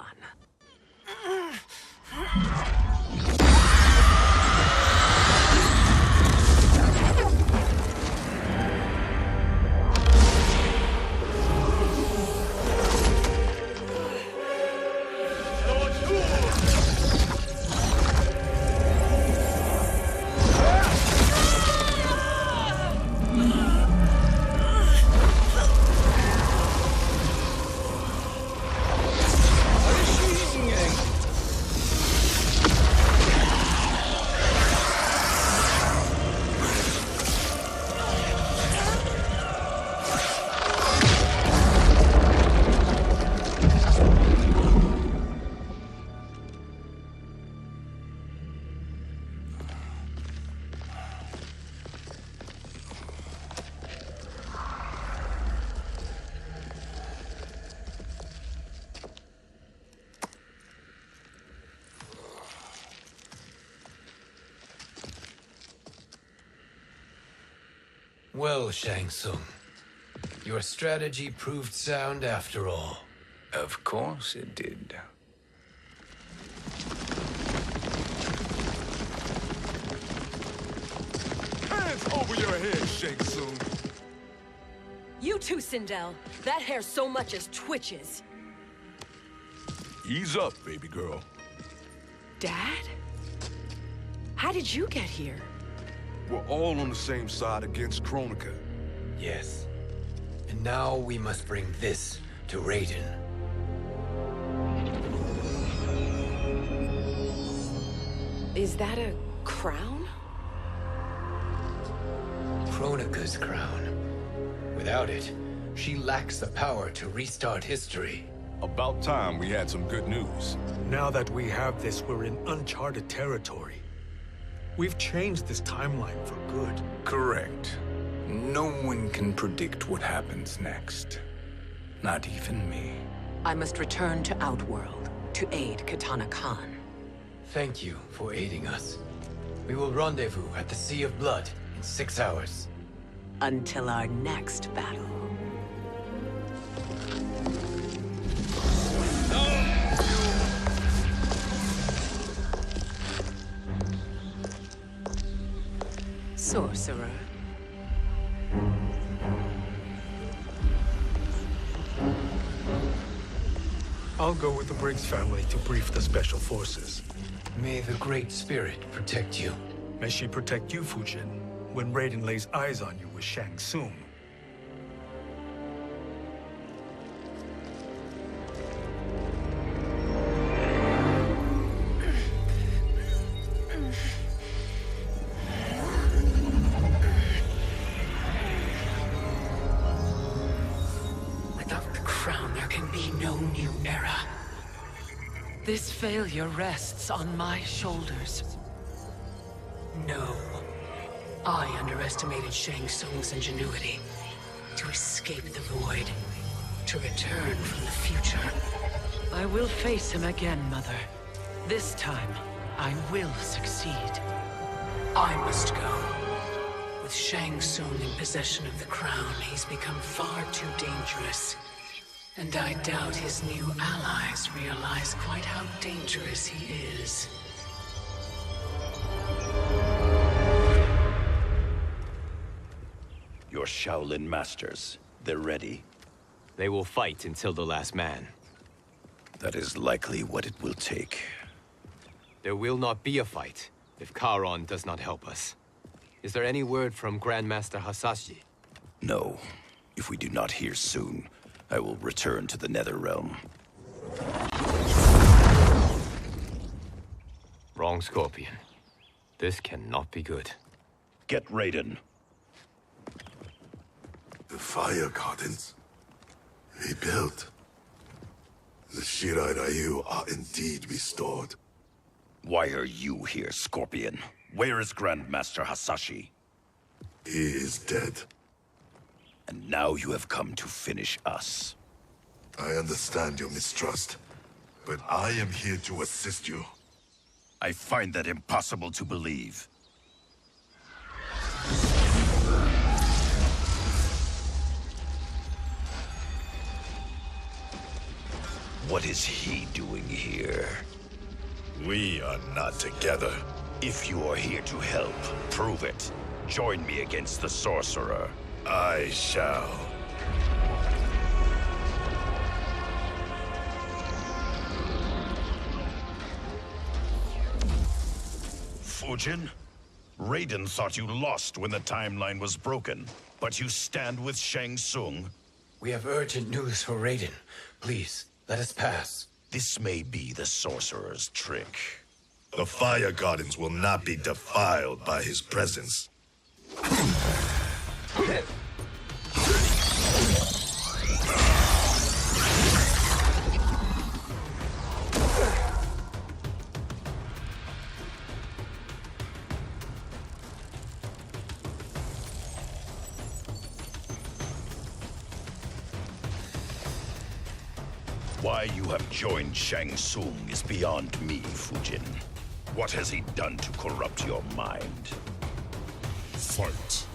Well, Shang Tsung, your strategy proved sound after all. Of course it did. Hands over your head, Shang Tsung. You too, Sindel. That hair so much as twitches. Ease up, baby girl. Dad? How did you get here? We're all on the same side against Kronika. Yes. And now we must bring this to Raiden. Is that a crown? Kronika's crown. Without it, she lacks the power to restart history. About time we had some good news. Now that we have this, we're in uncharted territory. We've changed this timeline for good. Correct. No one can predict what happens next. Not even me. I must return to Outworld to aid Katana Khan. Thank you for aiding us. We will rendezvous at the Sea of Blood in 6 hours. Until our next battle. Sorcerer. I'll go with the Briggs family to brief the Special Forces. May the Great Spirit protect you. May she protect you, Fujin, when Raiden lays eyes on you with Shang Tsung. Without the crown, there can be no new era. This failure rests on my shoulders. No. I underestimated Shang Tsung's ingenuity. To escape the void. To return from the future. I will face him again, Mother. This time, I will succeed. I must go. With Shang Tsung in possession of the crown, he's become far too dangerous. And I doubt his new allies realize quite how dangerous he is. Your Shaolin masters, they're ready. They will fight until the last man. That is likely what it will take. There will not be a fight if Charon does not help us. Is there any word from Grandmaster Hasashi? No. If we do not hear soon, I will return to the Netherrealm. Wrong, Scorpion. This cannot be good. Get Raiden. The fire gardens rebuilt. The Shirai Ryu are indeed restored. Why are you here, Scorpion? Where is Grandmaster Hasashi? He is dead. And now you have come to finish us. I understand your mistrust, but I am here to assist you. I find that impossible to believe. What is he doing here? We are not together. If you are here to help, prove it. Join me against the sorcerer. I shall. Fujin? Raiden thought you lost when the timeline was broken, but you stand with Shang Tsung. We have urgent news for Raiden. Please, let us pass. This may be the sorcerer's trick. The Fire Gardens will not be defiled by his presence. Why you have joined Shang Tsung is beyond me, Fujin. What has he done to corrupt your mind? Fight.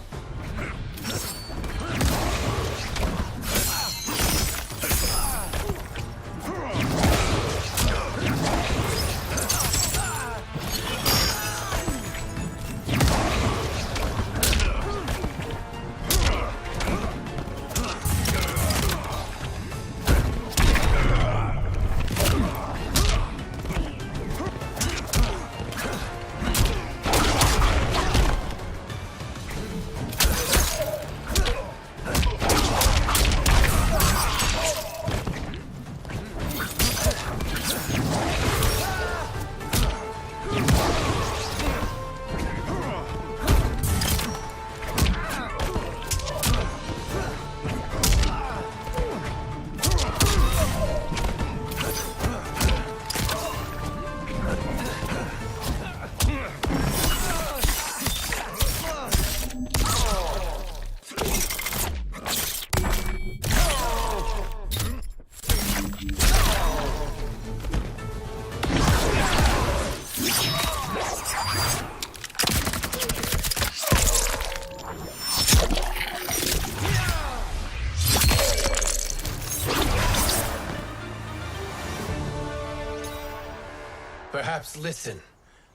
Perhaps listen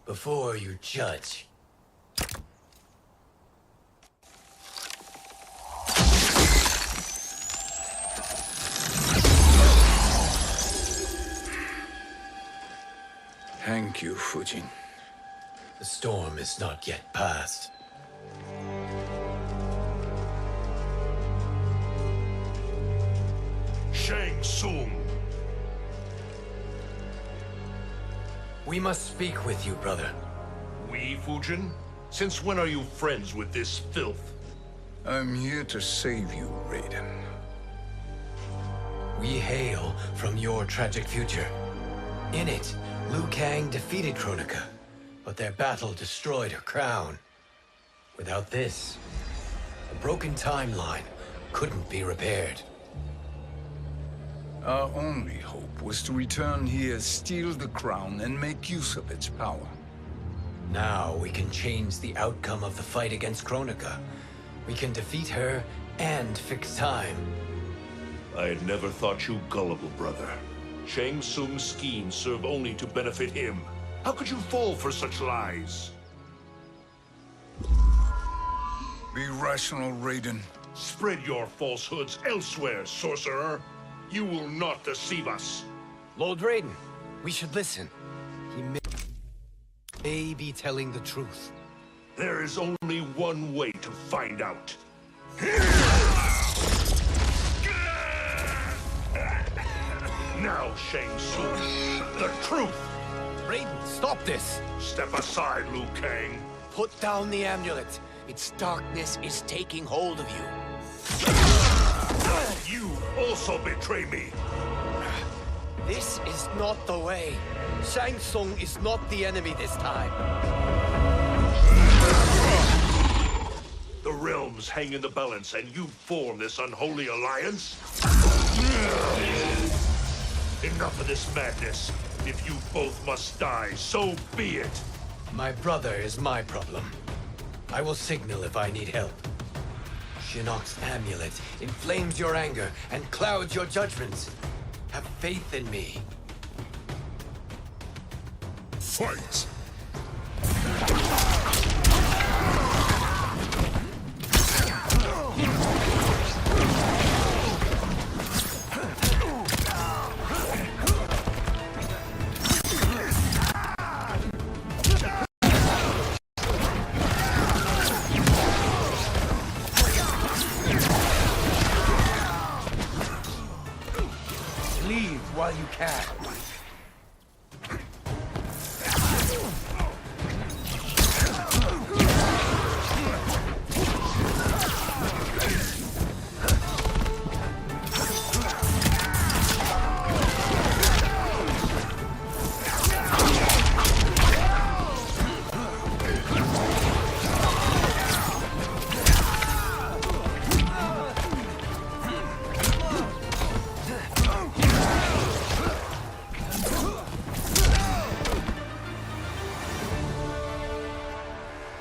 before you judge. Thank you, Fujin. The storm is not yet past. Shang Tsung! We must speak with you, brother. We, Fujin? Since when are you friends with this filth? I'm here to save you, Raiden. We hail from your tragic future. In it, Liu Kang defeated Kronika, but their battle destroyed her crown. Without this, the broken timeline couldn't be repaired. Our only hope was to return here, steal the crown, and make use of its power. Now we can change the outcome of the fight against Kronika. We can defeat her and fix time. I had never thought you gullible, brother. Shang Tsung's schemes serve only to benefit him. How could you fall for such lies? Be rational, Raiden. Spread your falsehoods elsewhere, sorcerer. You will not deceive us. Lord Raiden, we should listen. He may be telling the truth. There is only one way to find out. Now, Shang Tsung, the truth! Raiden, stop this! Step aside, Liu Kang. Put down the amulet. Its darkness is taking hold of you. You also betray me. This is not the way. Shang Tsung is not the enemy this time. The realms hang in the balance, and you form this unholy alliance? Enough of this madness. If you both must die, so be it. My brother is my problem. I will signal if I need help. Shinnok's amulet inflames your anger and clouds your judgments. Have faith in me. Fight! Leave while you can.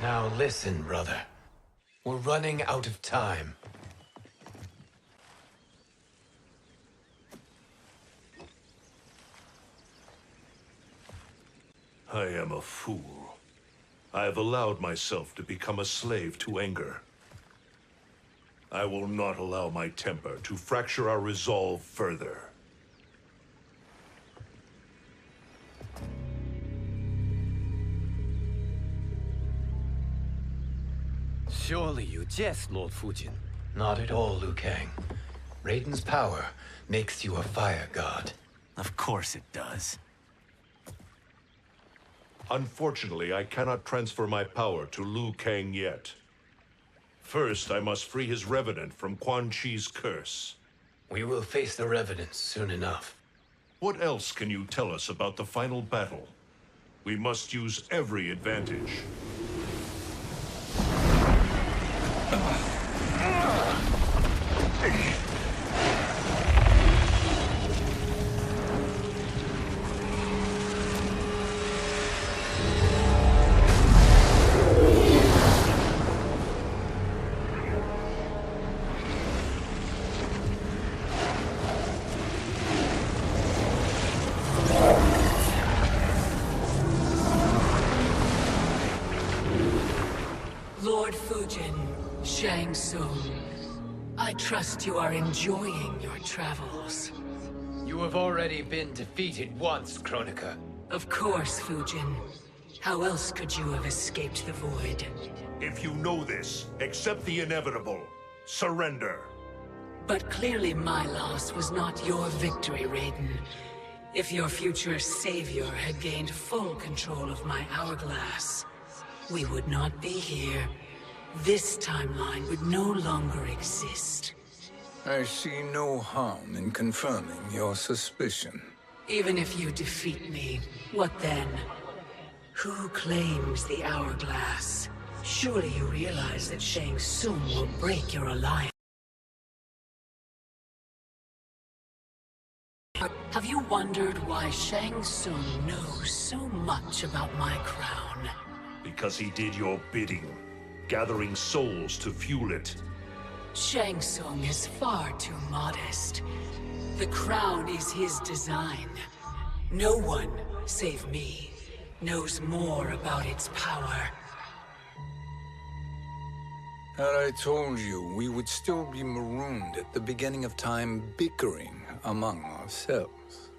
Now listen, brother. We're running out of time. I am a fool. I have allowed myself to become a slave to anger. I will not allow my temper to fracture our resolve further. Surely you jest, Lord Fujin. Not at all, Liu Kang. Raiden's power makes you a fire god. Of course it does. Unfortunately, I cannot transfer my power to Liu Kang yet. First, I must free his Revenant from Quan Chi's curse. We will face the Revenants soon enough. What else can you tell us about the final battle? We must use every advantage. Lord Fujin, Shang Tsung, I trust you are enjoying your travels. You have already been defeated once, Kronika. Of course, Fujin. How else could you have escaped the void? If you know this, accept the inevitable. Surrender. But clearly my loss was not your victory, Raiden. If your future savior had gained full control of my hourglass, we would not be here. This timeline would no longer exist. I see no harm in confirming your suspicion. Even if you defeat me, what then? Who claims the hourglass? Surely you realize that Shang Tsung will break your alliance. Have you wondered why Shang Tsung knows so much about my crown? Because he did your bidding, gathering souls to fuel it. Shang Tsung is far too modest. The crown is his design. No one, save me, knows more about its power. Had I told you, we would still be marooned at the beginning of time, bickering among ourselves.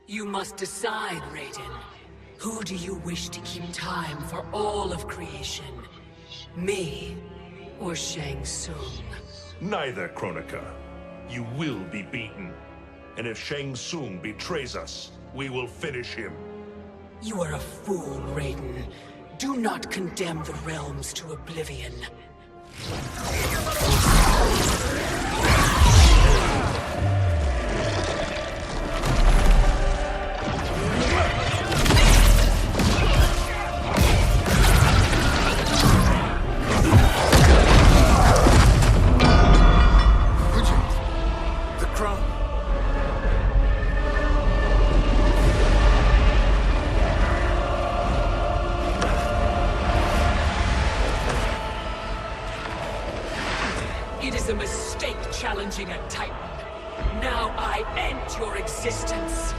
You must decide, Raiden. Who do you wish to keep time for all of creation? Me or Shang Tsung? Neither, Kronika. You will be beaten. And if Shang Tsung betrays us, we will finish him. You are a fool, Raiden. Do not condemn the realms to oblivion. It is a mistake challenging a Titan. Now I end your existence.